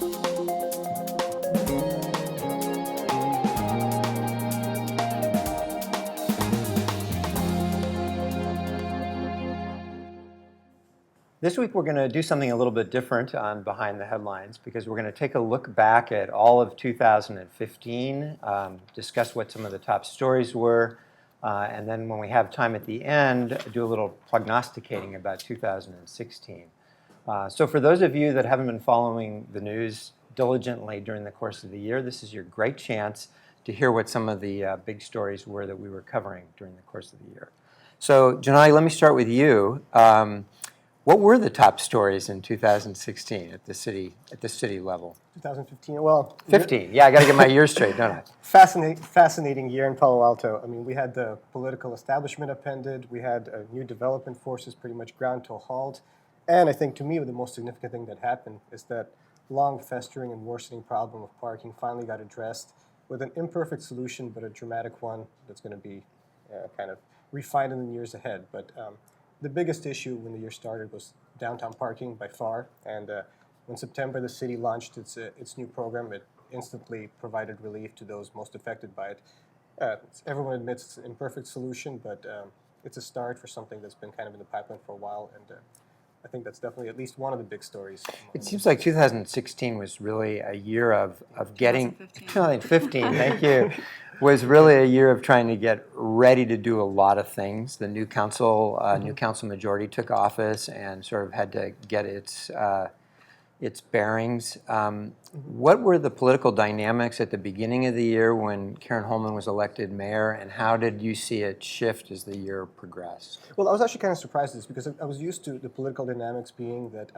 This week we're going to do something a little bit different on Behind the Headlines because we're going to take a look back at all of 2015, discuss what some of the top stories were, and then when we have time at the end, do a little prognosticating about 2016. So for those of you that haven't been following the news diligently during the course of the year, this is your great chance to hear what some of the big stories were that we were covering during the course of the year. So Gennady, let me start with you. What were the top stories in 2016 at the city level? 2015, well... 15, yeah, I got to get my years straight, don't I? Fascinating year in Palo Alto. I mean, we had the political establishment upended, we had new development forces pretty much ground to a halt, and I think to me the most significant thing that happened is that long festering and worsening problem of parking finally got addressed with an imperfect solution, but a dramatic one that's going to be kind of refined in the years ahead. But the biggest issue when the year started was downtown parking by far, and when September the city launched its new program, it instantly provided relief to those most affected by it. Everyone admits it's an imperfect solution, but it's a start for something that's been kind of in the pipeline for a while, and I think that's definitely at least one of the big stories. It seems like 2016 was really a year of getting... 2015, thank you. Was really a year of trying to get ready to do a lot of things. The new council majority took office and sort of had to get its bearings. What were the political dynamics at the beginning of the year when Karen Holman was elected mayor, and how did you see it shift as the year progressed? Well, I was actually kind of surprised at this because I was used to the political dynamics being that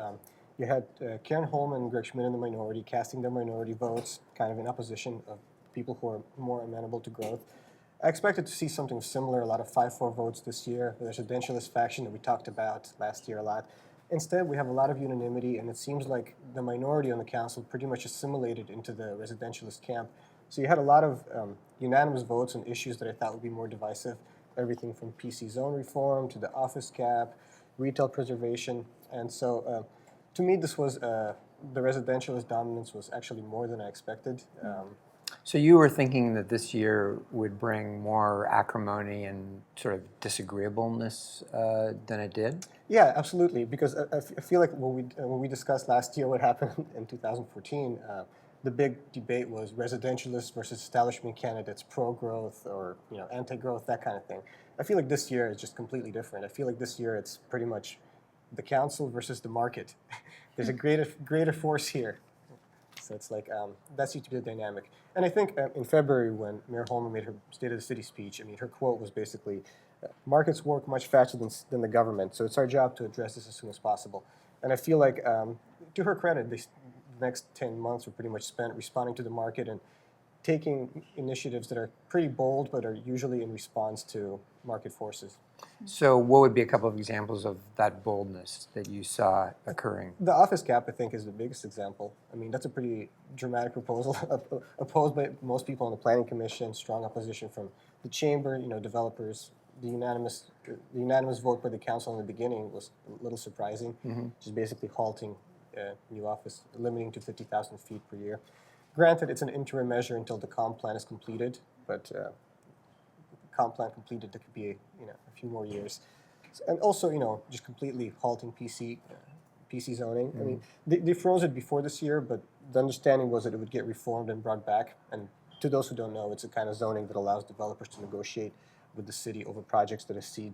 you had Karen Holman and Greg Schmidt in the minority casting their minority votes kind of in opposition of people who are more amenable to growth. I expected to see something similar, a lot of 5-4 votes this year, the residentialist faction that we talked about last year a lot. Instead, we have a lot of unanimity, and it seems like the minority on the council pretty much assimilated into the residentialist camp. So you had a lot of unanimous votes on issues that I thought would be more divisive, everything from PC zone reform to the office cap, retail preservation. And so to me, this was the residentialist dominance was actually more than I expected. So you were thinking that this year would bring more acrimony and sort of disagreeableness than it did? Yeah, absolutely. Because I feel like when we discussed last year what happened in 2014, the big debate was residentialists versus establishment candidates, pro-growth or anti-growth, that kind of thing. I feel like this year is just completely different. I feel like this year it's pretty much the council versus the market. There's a greater force here. So it's like, that seems to be the dynamic. And I think in February when Mayor Holman made her State of the City speech, I mean, her quote was basically, markets work much faster than the government, so it's our job to address this as soon as possible. And I feel like, to her credit, the next 10 months were pretty much spent responding to the market and taking initiatives that are pretty bold but are usually in response to market forces. So what would be a couple of examples of that boldness that you saw occurring? The office cap, I think, is the biggest example. I mean, that's a pretty dramatic proposal, opposed by most people on the Planning Commission, strong opposition from the chamber, developers. The unanimous vote by the council in the beginning was a little surprising, just basically halting new office, limiting to 50,000 feet per year. Granted, it's an interim measure until the comp plan is completed, but comp plan completed, there could be a few more years. And also, just completely halting PC zoning. I mean, they froze it before this year, but the understanding was that it would get reformed and brought back. And to those who don't know, it's a kind of zoning that allows developers to negotiate with the city over projects that exceed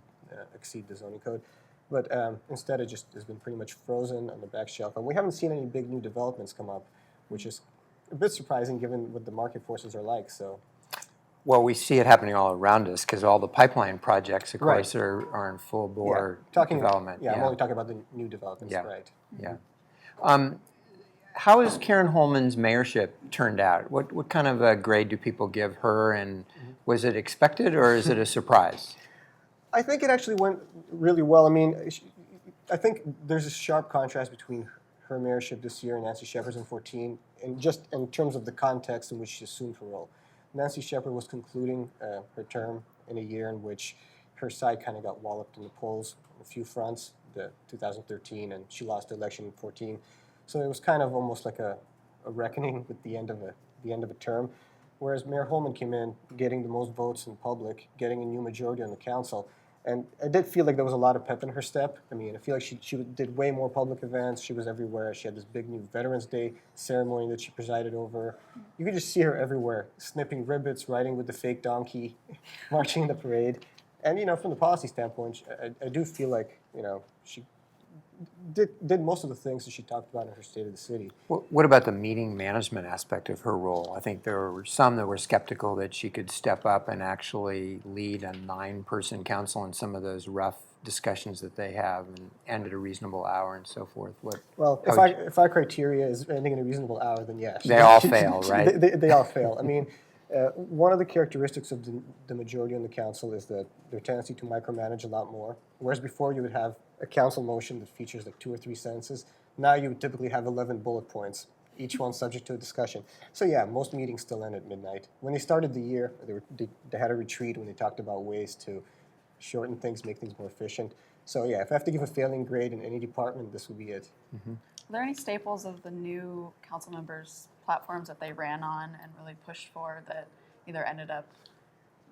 the zoning code. But instead, it just has been pretty much frozen on the back shelf. And we haven't seen any big new developments come up, which is a bit surprising given what the market forces are like. So. Well, we see it happening all around us because all the pipeline projects, of course, are in full bore development. I'm only talking about the new developments, right? Yeah. How has Karen Holman's mayorship turned out? What kind of a grade do people give her, and was it expected or is it a surprise? I think it actually went really well. I mean, I think there's a sharp contrast between her mayorship this year and Nancy Shepard's in 2014, and just in terms of the context in which she assumed her role. Nancy Shepard was concluding her term in a year in which her side kind of got walloped in the polls on a few fronts, the 2013, and she lost the election in 2014. So it was kind of almost like a a reckoning with the end of a term, whereas Mayor Holman came in getting the most votes in public, getting a new majority on the council. And I did feel like there was a lot of pep in her step. I mean, I feel like she did way more public events. She was everywhere. She had this big new Veterans Day ceremony that she presided over. You could just see her everywhere, snipping ribbons, riding with the fake donkey, marching in the parade. And, from the policy standpoint, I do feel like, she did most of the things that she talked about in her State of the City. What about the meeting management aspect of her role? I think there were some that were skeptical that she could step up and actually lead a 9-person council in some of those rough discussions that they have and end at a reasonable hour and so forth. Well, if our criteria is ending in a reasonable hour, then yes. They all fail, right? They all fail. I mean, one of the characteristics of the majority on the council is that their tendency to micromanage a lot more. Whereas before you would have a council motion that features like 2 or 3 sentences. Now you would typically have 11 bullet points, each one subject to a discussion. So yeah, most meetings still end at midnight. When they started the year, they had a retreat when they talked about ways to shorten things, make things more efficient. So yeah, if I have to give a failing grade in any department, this would be it. Are there any staples of the new council members' platforms that they ran on and really pushed for that either ended up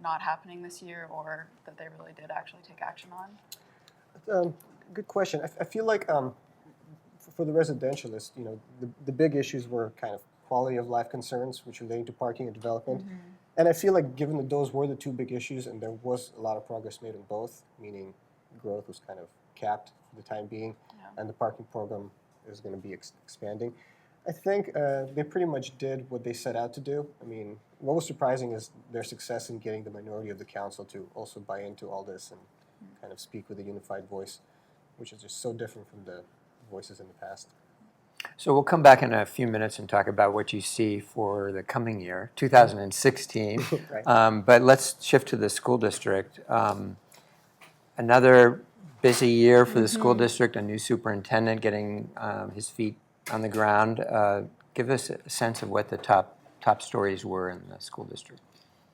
not happening this year or that they really did actually take action on? Good question. I feel like for the residentialists, the big issues were kind of quality of life concerns, which relating to parking and development. And I feel like given that those were the 2 big issues and there was a lot of progress made on both, meaning growth was kind of capped for the time being, and the parking program is going to be expanding. I think they pretty much did what they set out to do. I mean, what was surprising is their success in getting the minority of the council to also buy into all this and kind of speak with a unified voice, which is just so different from the voices in the past. So we'll come back in a few minutes and talk about what you see for the coming year, 2016. Right. But let's shift to the school district. Another busy year for the school district, a new superintendent getting his feet on the ground. Give us a sense of what the top stories were in the school district.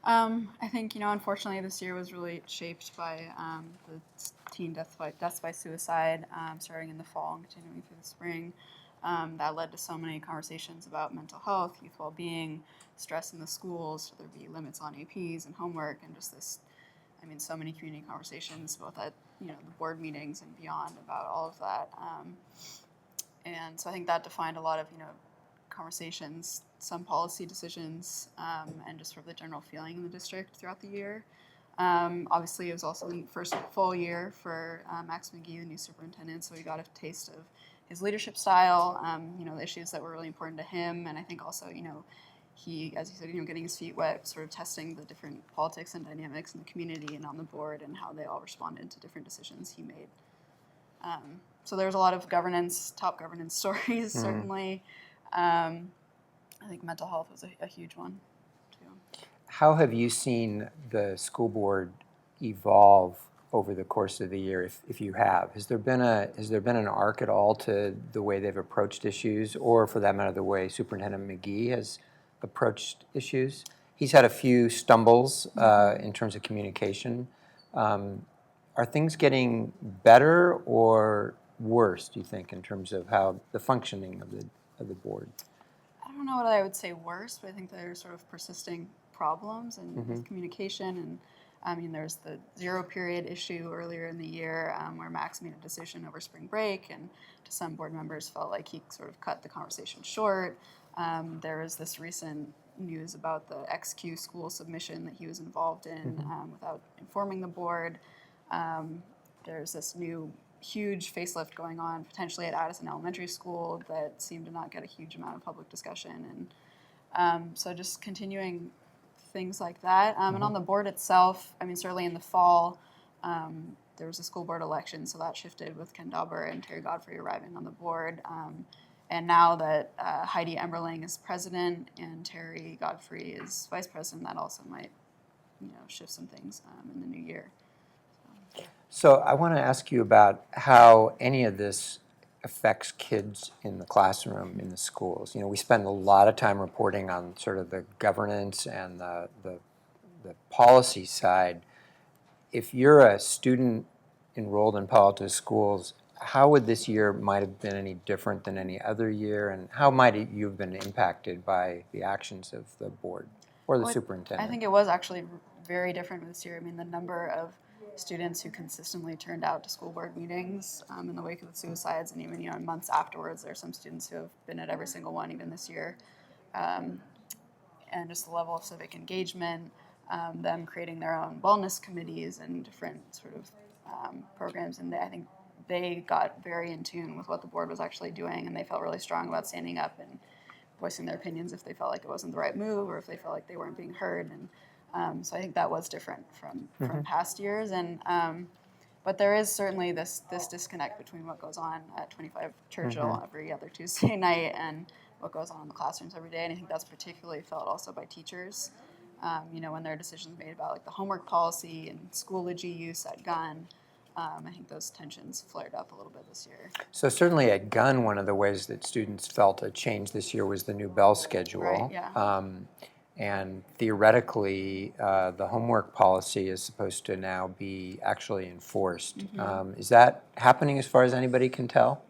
I think, unfortunately this year was really shaped by the teen deaths by suicide starting in the fall and continuing through the spring. That led to so many conversations about mental health, youth well-being, stress in the schools. Should there be limits on APs and homework, and just this, so many community conversations, both at the board meetings and beyond, about all of that. And so I think that defined a lot of conversations, some policy decisions, and just sort of the general feeling in the district throughout the year. Obviously, it was also the first full year for Max McGee, the new superintendent, so we got a taste of his leadership style, the issues that were really important to him, and I think also, he, as you said, getting his feet wet, sort of testing the different politics and dynamics in the community and on the board and how they all responded to different decisions he made. So there's a lot of top governance stories, certainly. I think mental health was a huge one, too. How have you seen the school board evolve over the course of the year, if you have? Has there been an arc at all to the way they've approached issues, or for that matter, the way Superintendent McGee has approached issues? He's had a few stumbles in terms of communication. Are things getting better or worse, do you think, in terms of how the functioning of the board? I don't know what I would say worse, but I think there are sort of persisting problems with communication. And there's the 0 period issue earlier in the year where Max made a decision over spring break, and to some board members felt like he sort of cut the conversation short. There was this recent news about the XQ school submission that he was involved in without informing the board. There's this new huge facelift going on potentially at Addison Elementary School that seemed to not get a huge amount of public discussion. And so just continuing things like that. And on the board itself, certainly in the fall, there was a school board election, so that shifted with Ken Dauber and Terry Godfrey arriving on the board. And now that Heidi Emberling is president and Terry Godfrey is vice president, that also might shift some things in the new year. So I want to ask you about how any of this affects kids in the classroom, in the schools. We spend a lot of time reporting on sort of the governance and the policy side. If you're a student enrolled in Palo Alto schools, how would this year might have been any different than any other year, and how might you have been impacted by the actions of the board or the Well, superintendent? I think it was actually very different this year. I mean, the number of students who consistently turned out to school board meetings in the wake of the suicides, and even in months afterwards, there are some students who have been at every single one, even this year. And just the level of civic engagement, them creating their own wellness committees and different sort of programs, and I think they got very in tune with what the board was actually doing, and they felt really strong about standing up and voicing their opinions if they felt like it wasn't the right move or if they felt like they weren't being heard. And so I think that was different from past years. And but there is certainly this disconnect between what goes on at 25 Churchill every other Tuesday night and what goes on in the classrooms every day. And I think that's particularly felt also by teachers. When there are decisions made about like the homework policy and Schoology use at Gunn, I think those tensions flared up a little bit this year. So certainly at Gunn, one of the ways that students felt a change this year was the new bell schedule. Right, yeah. And theoretically, the homework policy is supposed to now be actually enforced. Is that happening as far as anybody can tell?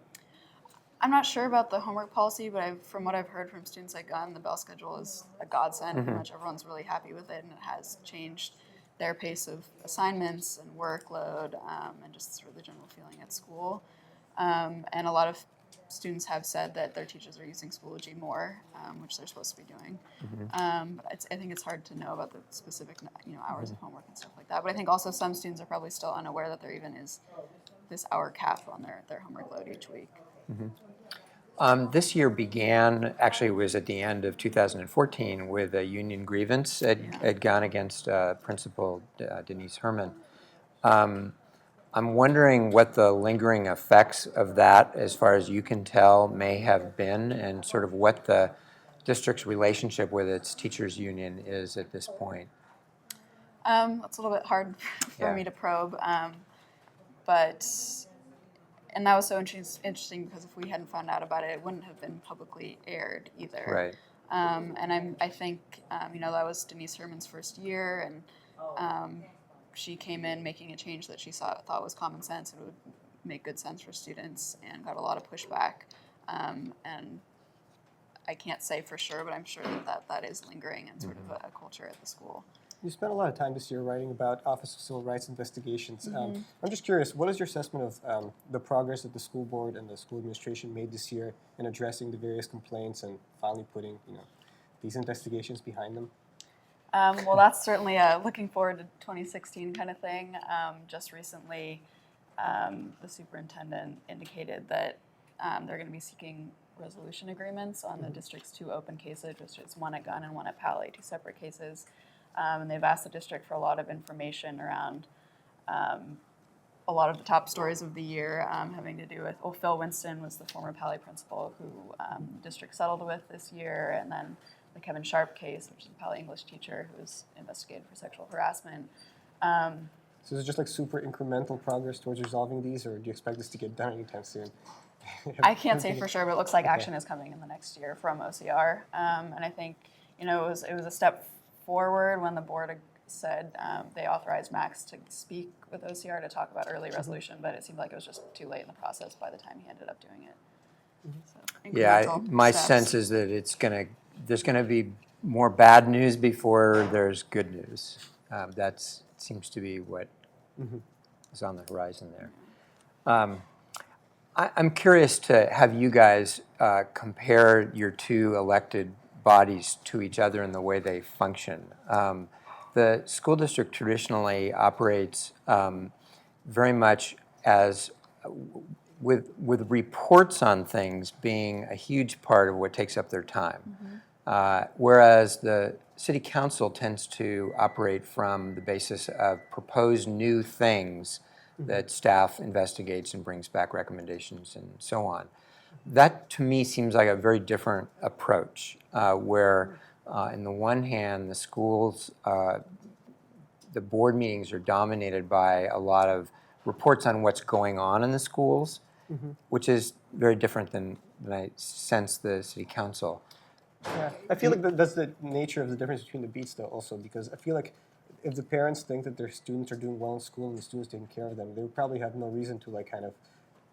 I'm not sure about the homework policy, but from what I've heard from students at Gunn, the bell schedule is a godsend. Pretty much everyone's really happy with it, and it has changed their pace of assignments and workload, and just sort of the general feeling at school. And a lot of students have said that their teachers are using Schoology more, which they're supposed to be doing. But I think it's hard to know about the specific hours of homework and stuff like that. But I think also some students are probably still unaware that there even is this hour cap on their homework load each week. This year began, actually it was at the end of 2014, with a union grievance at Gunn against Principal Denise Herman. I'm wondering what the lingering effects of that, as far as you can tell, may have been, and sort of what the district's relationship with its teachers union is at this point. That's a little bit hard for me to probe, and that was so interesting because if we hadn't found out about it, it wouldn't have been publicly aired either. Right. And I think that was Denise Herman's first year, and she came in making a change that she thought was common sense and would make good sense for students, and got a lot of pushback. And I can't say for sure, but I'm sure that is lingering and sort of a culture at the school. You spent a lot of time this year writing about Office of Civil Rights investigations. I'm just curious, what is your assessment of the progress that the school board and the school administration made this year in addressing the various complaints and finally putting these investigations behind them? Well, that's certainly a looking forward to 2016 kind of thing. Just recently, the superintendent indicated that they're going to be seeking resolution agreements on the district's two open cases, which is one at Gunn and one at Palo, two separate cases. And they've asked the district for a lot of information around a lot of the top stories of the year, having to do with, Phil Winston was the former Palo principal who the district settled with this year, and then the Kevin Sharp case, which is a Palo English teacher who was investigated for sexual harassment. So is it just like super incremental progress towards resolving these, or do you expect this to get done anytime soon? I can't say for sure, but it looks like action is coming in the next year from OCR. And I think it was a step forward when the board said they authorized Max to speak with OCR to talk about early resolution, but it seemed like it was just too late in the process by the time he ended up doing it. So, Yeah, my sense is that there's going to be more bad news before there's good news. That seems to be what is on the horizon there. I'm curious to have you guys compare your two elected bodies to each other in the way they function. The school district traditionally operates very much as with reports on things being a huge part of what takes up their time. Whereas the city council tends to operate from the basis of proposed new things that staff investigates and brings back recommendations and so on. That to me seems like a very different approach, where in the one hand the schools, the board meetings are dominated by a lot of reports on what's going on in the schools, which is very different than I sense the city council. Yeah, I feel like that's the nature of the difference between the beats, though, also, because I feel like if the parents think that their students are doing well in school and the students taking care of them, they would probably have no reason to kind of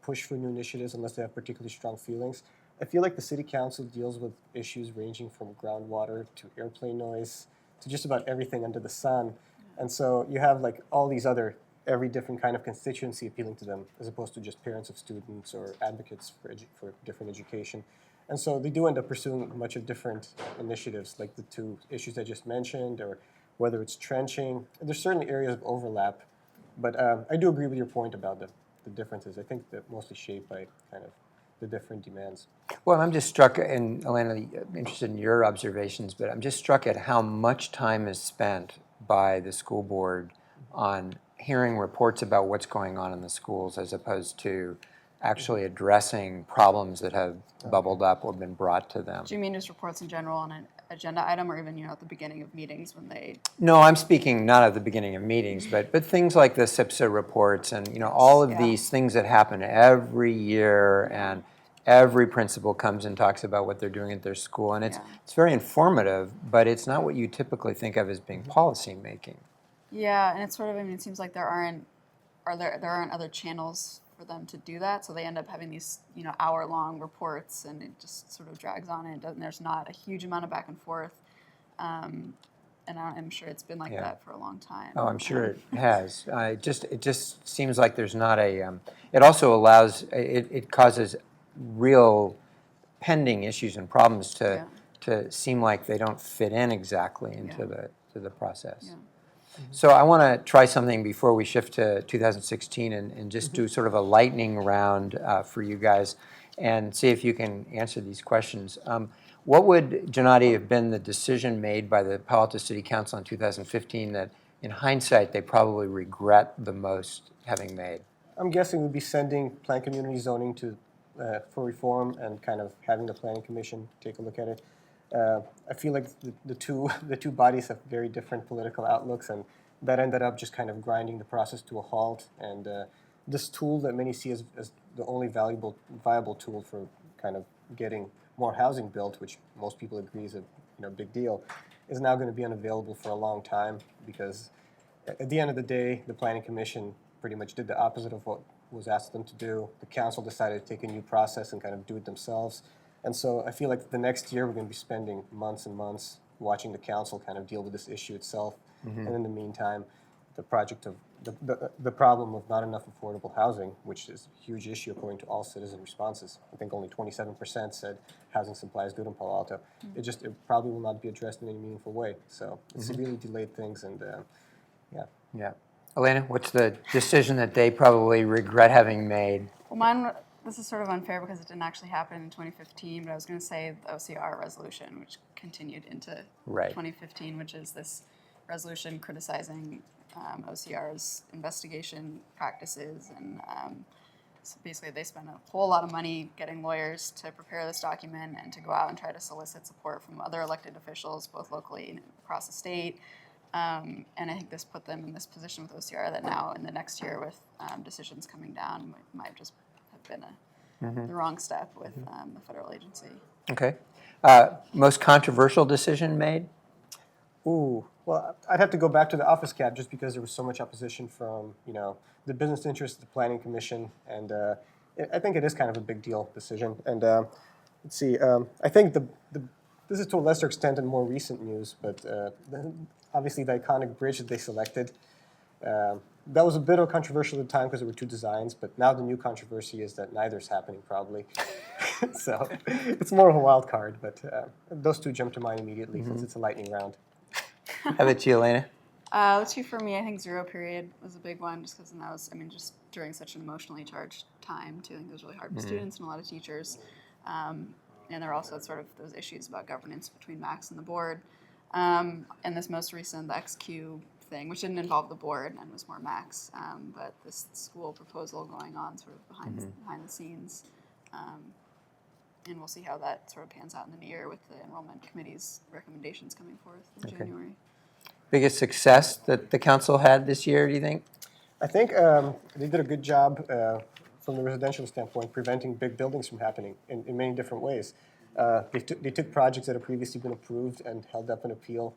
push for new initiatives unless they have particularly strong feelings. I feel like the city council deals with issues ranging from groundwater to airplane noise to just about everything under the sun. And so you have like all these other, every different kind of constituency appealing to them, as opposed to just parents of students or advocates for different education. And so they do end up pursuing much of different initiatives, like the two issues I just mentioned, or whether it's trenching. There's certainly areas of overlap, but I do agree with your point about the differences. I think they're mostly shaped by kind of the different demands. Well, I'm just struck, and Elena, I'm interested in your observations, but I'm just struck at how much time is spent by the school board on hearing reports about what's going on in the schools as opposed to actually addressing problems that have bubbled up or been brought to them. Do you mean just reports in general on an agenda item, or even at the beginning of meetings when they? No, I'm speaking not at the beginning of meetings, but things like the SIPSA reports and all of Yeah. these things that happen every year, and every principal comes and talks about what they're doing at their school, and it's very informative, but it's not what you typically think of as being policy making. Yeah, and it's sort of, I mean, it seems like there aren't other channels for them to do that, so they end up having these, hour-long reports, and it just sort of drags on, and there's not a huge amount of back and forth, and I'm sure it's been like that for a long time. Oh, I'm sure it has. It just seems like there's not a. It also allows. It causes real pending issues and problems to seem like they don't fit in exactly into the process. Yeah. So I want to try something before we shift to 2016 and just do sort of a lightning round for you guys and see if you can answer these questions. What would, Gennady, have been the decision made by the Palo Alto City Council in 2015 that, in hindsight, they probably regret the most having made? I'm guessing we'd be sending planned community zoning to for reform and kind of having the planning commission take a look at it. I feel like the two bodies have very different political outlooks, and that ended up just kind of grinding the process to a halt. And this tool that many see as the only viable tool for kind of getting more housing built, which most people agree is a big deal, is now going to be unavailable for a long time, because at the end of the day, the planning commission pretty much did the opposite of what was asked them to do. The council decided to take a new process and kind of do it themselves. And so I feel like the next year we're going to be spending months and months watching the council kind of deal with this issue itself. And in the meantime, the project of the problem of not enough affordable housing, which is a huge issue according to all citizen responses. I think only 27% said housing supply is good in Palo Alto. It probably will not be addressed in any meaningful way. So it severely delayed things, and Yeah. Elena, what's the decision that they probably regret having made? Well, this is sort of unfair because it didn't actually happen in 2015, but I was going to say the OCR resolution, which continued into 2015, which is this resolution criticizing OCR's investigation practices. And so basically they spent a whole lot of money getting lawyers to prepare this document and to go out and try to solicit support from other elected officials, both locally and across the state. And I think this put them in this position with OCR that now in the next year with decisions coming down might just have been the wrong step with the federal agency. Okay. Most controversial decision made? Ooh, well, I'd have to go back to the office cap just because there was so much opposition from, the business interests, the planning commission, and I think it is kind of a big deal decision. And let's see, I think this is to a lesser extent in more recent news, but obviously the iconic bridge that they selected, that was a bit of controversial at the time because there were two designs, but now the new controversy is that neither is happening probably. So it's more of a wild card, but those two jump to mind immediately since it's a lightning round. How about you, Elena? Let's see, for me, I think zero period was a big one just because that was, just during such an emotionally charged time, too. I think it was really hard for students and a lot of teachers. And there are also sort of those issues about governance between Max and the board. And this most recent, the XQ thing, which didn't involve the board and was more Max, but this school proposal going on sort of behind the scenes. And we'll see how that sort of pans out in the new year with the enrollment committee's recommendations coming forth in January. Biggest success that the council had this year, do you think? I think they did a good job from the residential standpoint, preventing big buildings from happening in many different ways. They took projects that had previously been approved and held up an appeal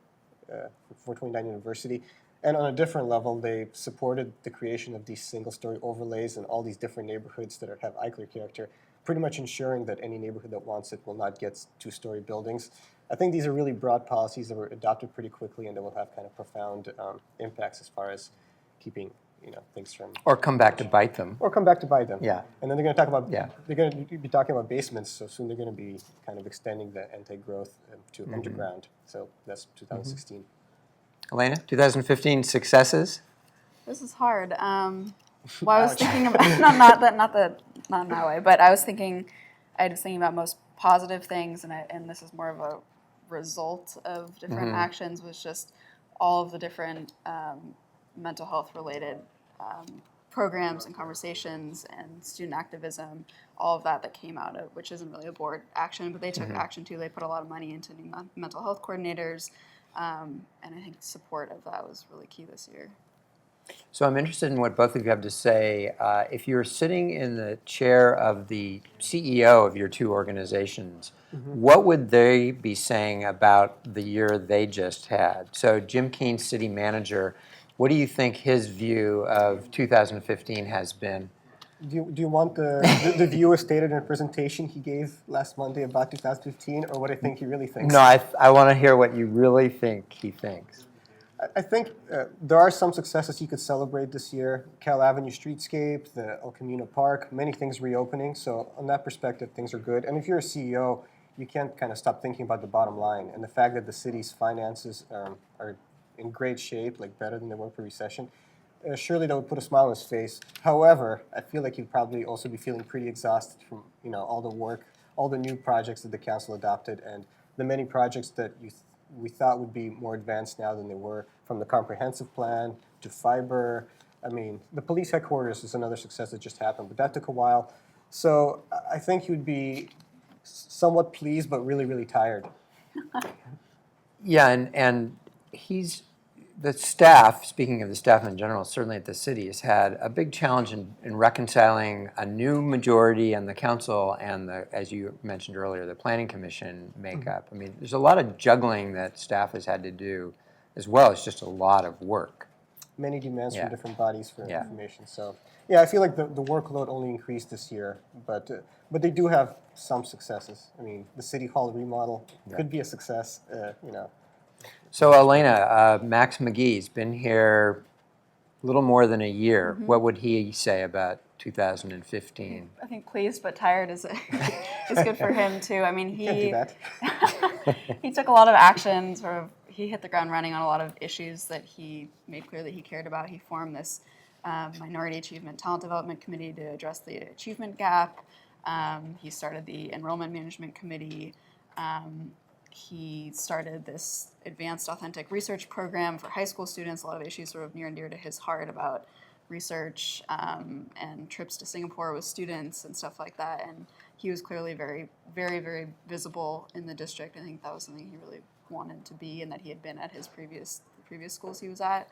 for 29 University, And on a different level, they supported the creation of these single-story overlays in all these different neighborhoods that have Eichler character, pretty much ensuring that any neighborhood that wants it will not get two-story buildings. I think these are really broad policies that were adopted pretty quickly and that will have kind of profound impacts as far as keeping things from Or come back to bite them. or come back to bite them. Yeah. And then they're going to talk about Yeah. they're going to be talking about basements. So soon they're going to be kind of extending the anti-growth to underground. So that's 2016. Elena, 2015 successes? This is hard. Well, I was thinking about not in that way, but I was thinking about most positive things, and this is more of a result of different actions. Was just all of the different mental health related programs and conversations and student activism, all of that came out of, which isn't really a board action, but they took action too. They put a lot of money into new mental health coordinators, and I think support of that was really key this year. So I'm interested in what both of you have to say. If you're sitting in the chair of the CEO of your two organizations, what would they be saying about the year they just had? So Jim Keene, city manager, what do you think his view of 2015 has been? Do you want the view as stated in a presentation he gave last Monday about 2015, or what I think he really thinks? No, I want to hear what you really think he thinks. I think there are some successes you could celebrate this year. Cal Avenue streetscape, the El Camino Park, many things reopening. So on that perspective, things are good. And if you're a CEO, you can't kind of stop thinking about the bottom line. And the fact that the city's finances are in great shape, like better than they were pre-recession, surely that would put a smile on his face. However, I feel like he'd probably also be feeling pretty exhausted from all the work, all the new projects that the council adopted, and the many projects that we thought would be more advanced now than they were, from the comprehensive plan to fiber. I mean, the police headquarters is another success that just happened, but that took a while. So I think he would be somewhat pleased, but really, really tired. Yeah, and the staff, speaking of the staff in general, certainly at the city, has had a big challenge in reconciling a new majority in the council and as you mentioned earlier, the planning commission makeup. I mean, there's a lot of juggling that staff has had to do, as well as just a lot of work. Many demands from different bodies for Yeah. information. So yeah, I feel like the workload only increased this year, but they do have some successes. I mean, the city hall remodel could be a success. So Elena, Max McGee's been here a little more than a year. What would he say about 2015? I think pleased but tired is good for him too. I mean, Can't do that. he took a lot of action. He hit the ground running on a lot of issues that he made clear that he cared about. He formed this Minority Achievement Talent Development Committee to address the achievement gap. He started the Enrollment Management Committee. He started this advanced authentic research program for high school students, a lot of issues sort of near and dear to his heart about research and trips to Singapore with students and stuff like that. And he was clearly very, very, very visible in the district. I think that was something he really wanted to be and that he had been at his previous schools he was at.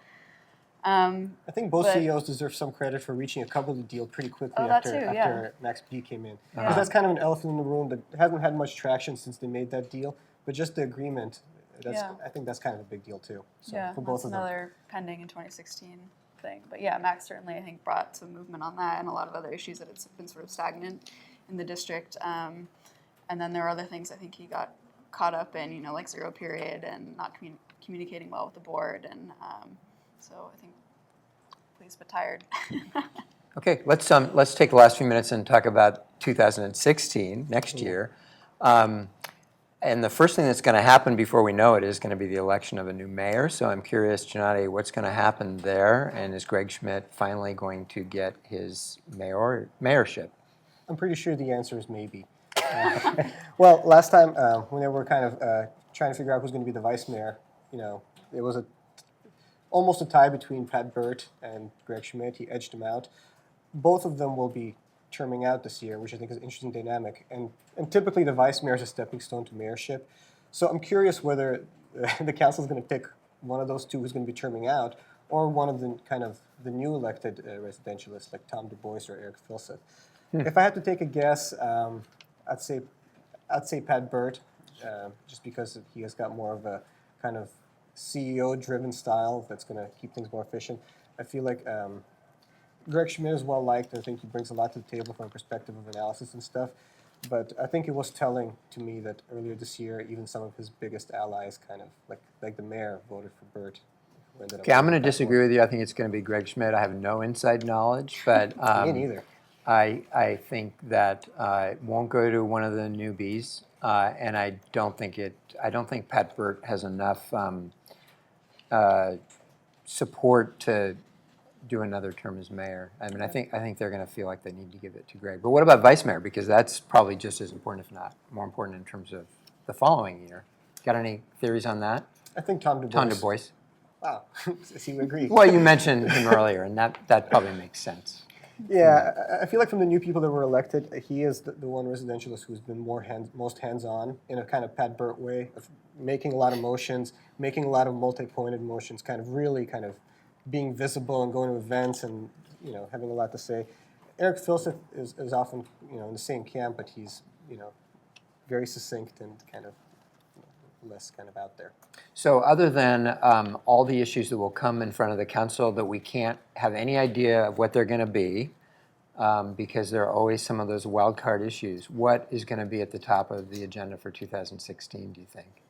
I think both CEOs deserve some credit for reaching a coupling deal pretty quickly after Max B came in. Because that's kind of an elephant in the room that hasn't had much traction since they made that deal. But just the agreement, I think that's kind of a big deal too. So for both of them. Another pending in 2016 thing. But yeah, Max certainly, I think, brought some movement on that and a lot of other issues that had been sort of stagnant in the district. And then there are other things I think he got caught up in, like zero period and not communicating well with the board. And so I think pleased but tired. Okay, let's take the last few minutes and talk about 2016, next year. And the first thing that's going to happen before we know it is going to be the election of a new mayor. So I'm curious, Gennady, what's going to happen there? And is Greg Schmidt finally going to get his mayorship? I'm pretty sure the answer is maybe. Well, last time when they were kind of trying to figure out who's going to be the vice mayor, it was almost a tie between Pat Burt and Greg Schmidt. He edged him out. Both of them will be terming out this year, which I think is an interesting dynamic. And typically the vice mayor is a stepping stone to mayorship. So I'm curious whether the council is going to pick one of those two who's going to be terming out, or one of the new elected residentialists like Tom Du Bois or Eric Filseth. If I had to take a guess, I'd say Pat Burt, just because he has got more of a kind of CEO-driven style that's going to keep things more efficient. I feel like Greg Schmidt is well liked. I think he brings a lot to the table from a perspective of analysis and stuff. But I think it was telling to me that earlier this year, even some of his biggest allies, kind of like the mayor, voted for Bert. Okay, I'm going to disagree with you. I think it's going to be Greg Schmidt. I have no inside knowledge, but Me neither. I think that it won't go to one of the newbies, and I don't think Pat Burt has enough support to do another term as mayor. I mean, I think they're going to feel like they need to give it to Greg. But what about vice mayor? Because that's probably just as important, if not more important, in terms of the following year. Got any theories on that? I think Tom Du Bois. Tom Du Bois. Wow, so you agree. Well, you mentioned him earlier, and that probably makes sense. Yeah, I feel like from the new people that were elected, he is the one residentialist who's been most hands-on in a kind of Pat Burt way of making a lot of motions, making a lot of multi-pointed motions, kind of really kind of being visible and going to events and having a lot to say. Eric Filseth is often in the same camp, but he's very succinct and kind of less kind of out there. So other than all the issues that will come in front of the council that we can't have any idea of what they're going to be, because there are always some of those wild card issues, what is going to be at the top of the agenda for 2016, do you think?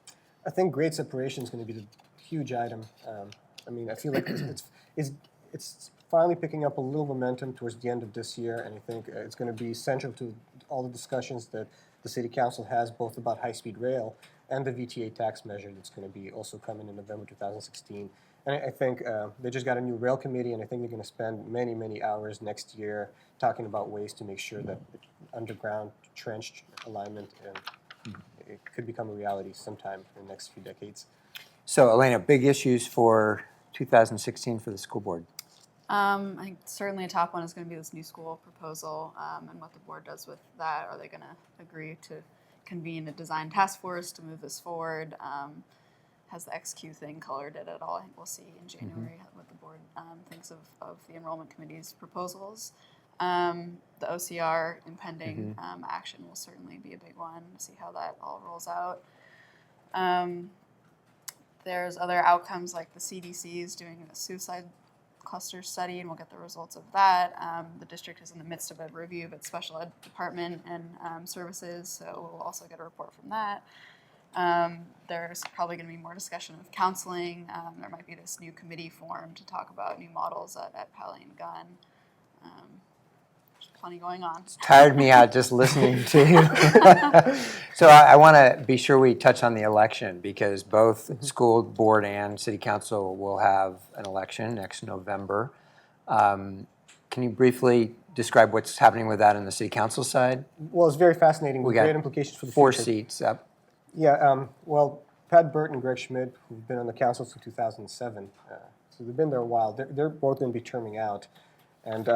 I think grade separation is going to be the huge item. I mean, I feel like it's finally picking up a little momentum towards the end of this year, and I think it's going to be central to all the discussions that the city council has, both about high-speed rail and the VTA tax measure that's going to be also coming in November 2016. And I think they just got a new rail committee, and I think they're going to spend many, many hours next year talking about ways to make sure that underground trench alignment it could become a reality sometime in the next few decades. So, Elena, big issues for 2016 for the school board? I think certainly a top one is going to be this new school proposal and what the board does with that. Are they going to agree to convene a design task force to move this forward? Has the XQ thing colored it at all? I think we'll see in January what the board thinks of the enrollment committee's proposals. The OCR impending action will certainly be a big one. See how that all rolls out. There's other outcomes like the CDC is doing a suicide cluster study, and we'll get the results of that. The district is in the midst of a review of its special ed department and services, so we'll also get a report from that. There's probably going to be more discussion of counseling. There might be this new committee formed to talk about new models at Palo Alto Gun. There's plenty going on. It's tired me out just listening to you. So I want to be sure we touch on the election, because both school board and city council will have an election next November. Can you briefly describe what's happening with that on the city council side? Well, it's very fascinating. We Great got implications for the 4 future. seats up. Yeah, well, Pat Burt and Greg Schmidt, who've been on the council since 2007, so they've been there a while. They're both going to be terming out. And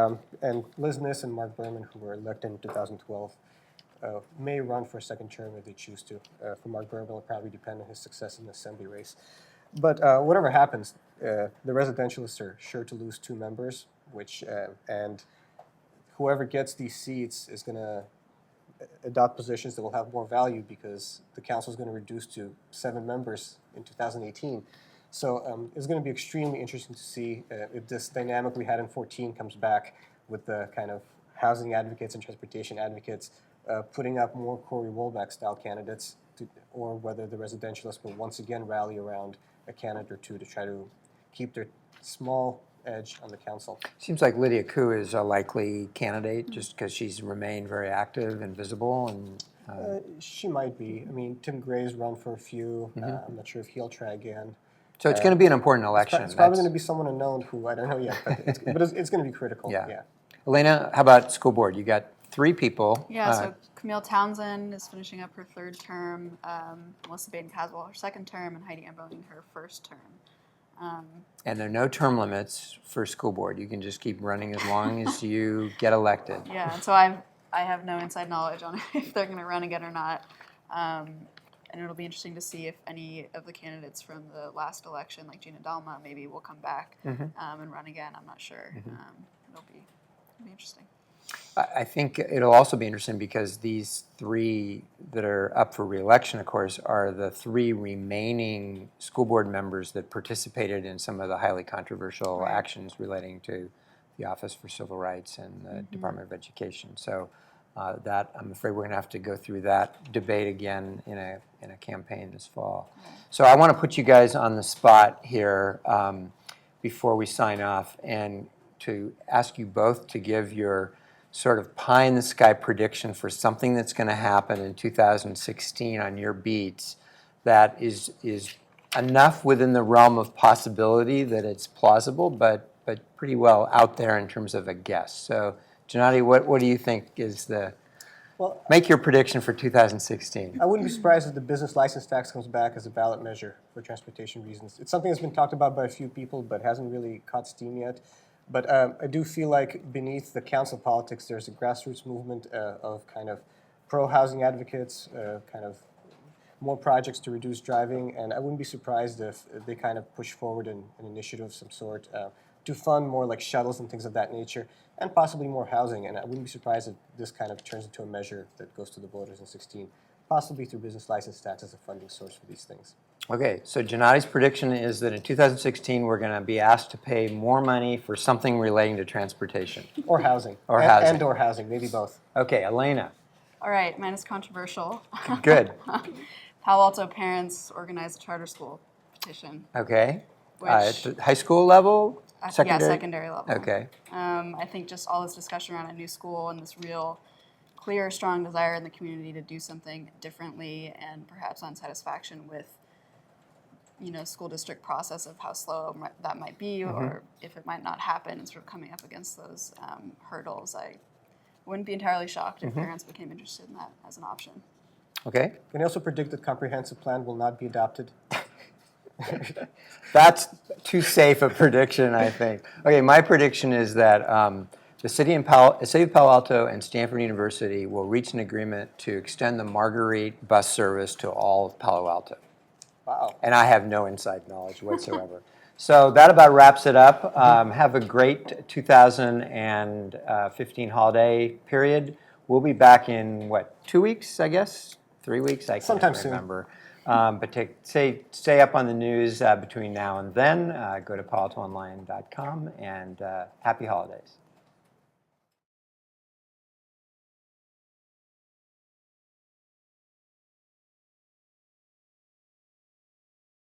Liz Niss and Mark Berman, who were elected in 2012, may run for a second term if they choose to. For Mark Berman, it'll probably depend on his success in the assembly race. But whatever happens, the residentialists are sure to lose 2 members, and whoever gets these seats is going to adopt positions that will have more value, because the council is going to reduce to 7 members in 2018. So it's going to be extremely interesting to see if this dynamic we had in 2014 comes back with the kind of housing advocates and transportation advocates putting up more Corey Woolbeck-style candidates, or whether the residentialists will once again rally around a candidate or two to try to keep their small edge on the council. Seems like Lydia Koo is a likely candidate, just because she's remained very active and visible. And she might be. I mean, Tim Gray's run for a few. I'm not sure if he'll try again. so it's going to be an important election. It's probably going to be someone unknown who I don't know yet, but it's going to be critical. Yeah. Elena, how about school board? You got 3 people. Yeah, so Camille Townsend is finishing up her 3rd term, Melissa Baden-Caswell her 2nd term, and Heidi Amboning her 1st term. And there are no term limits for school board. You can just keep running as long as you get elected. Yeah, and so I have no inside knowledge on if they're going to run again or not. And it'll be interesting to see if any of the candidates from the last election, like Gina Dalma, maybe will come back and run again. I'm not sure. It'll be interesting. I think it'll also be interesting because these three that are up for reelection, of course, are the three remaining school board members that participated in some of the highly controversial Right. actions relating to the Office for Civil Rights and the Department of Education. So that, I'm afraid we're going to have to go through that debate again in a campaign this fall. Right. So I want to put you guys on the spot here before we sign off and to ask you both to give your sort of pie-in-the-sky prediction for something that's going to happen in 2016 on your beats that is enough within the realm of possibility that it's plausible, but pretty well out there in terms of a guess. So, Gennady, what do you think is the... Well, Make your prediction for 2016. I wouldn't be surprised if the business license tax comes back as a ballot measure for transportation reasons. It's something that's been talked about by a few people, but hasn't really caught steam yet. But I do feel like beneath the council politics, there's a grassroots movement of kind of pro-housing advocates, kind of more projects to reduce driving, and I wouldn't be surprised if they kind of push forward an initiative of some sort to fund more like shuttles and things of that nature, and possibly more housing. And I wouldn't be surprised if this kind of turns into a measure that goes to the voters in 16, possibly through business license tax as a funding source for these things. Okay, so Gennady's prediction is that in 2016 we're going to be asked to pay more money for something relating to transportation. Or housing. Or and, housing. And/or housing, maybe both. Okay, Elena. All right, mine is controversial. Good. Palo Alto parents organized a charter school petition. Okay. Which, At the high school level? Secondary? Yeah, secondary level. Okay. I think just all this discussion around a new school and this real clear, strong desire in the community to do something differently, and perhaps unsatisfaction with, school district process of how slow that might be, or if it might not happen, and sort of coming up against those hurdles. I wouldn't be entirely shocked if parents became interested in that as an option. Okay. Can you also predict that comprehensive plan will not be adopted? That's too safe a prediction, I think. Okay, my prediction is that the city of Palo Alto and Stanford University will reach an agreement to extend the Marguerite bus service to all of Palo Alto. Wow. And I have no inside knowledge whatsoever. So that about wraps it up. Have a great 2015 holiday period. We'll be back in, 2 weeks, I guess? 3 weeks? I can't Sometime soon. remember. But stay up on the news between now and then. Go to paloaltoonline.com, and happy holidays.